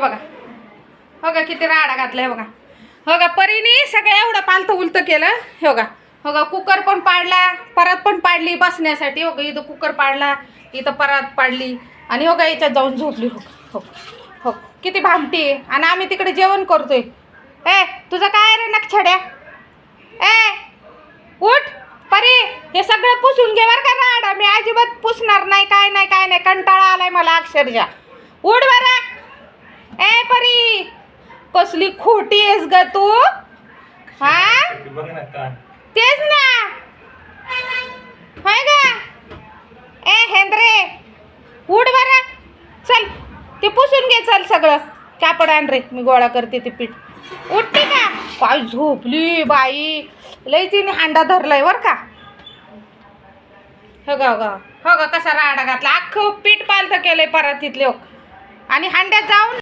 बघा, हो का किती राडा घातलाय बघा. हो का परीने सगळं एवढं पालतं उलतं केलं. हो का, हो का कुकर पण पाडला, परत पण पाडली बसण्यासाठी. हो का इथं कुकर पाडला, इथं परत पाडली आणि हो का याच्यात जाऊन झोपली. हो हो हो किती भामटी आहे. आणि आम्ही तिकडे जेवण करतोय. ए तुझं काय रे नक्षड्या, ए उठ परी, हे सगळं पुसून घे बरं का राडा. मी अजिबात पुसणार नाही, काय नाही काय नाही, कंटाळा आलाय मला अक्षरशः. उठ बरं. ए परी कसली खोटी आहेस ग तू. हा तेच ना, होय ग. ए हेंद्रे उठ बरं, चल ते पुसून घे, चल सगळं कापड आण रे, मी गोळा करते ते पीठ. उठते का काय झोपली बाई, लई तिने हांडा धरलाय बर का. हो गा हो गा कसा राडा घातला, अख्खं पीठ पालतं केलंय परत तिथले. आणि हांड्यात जाऊन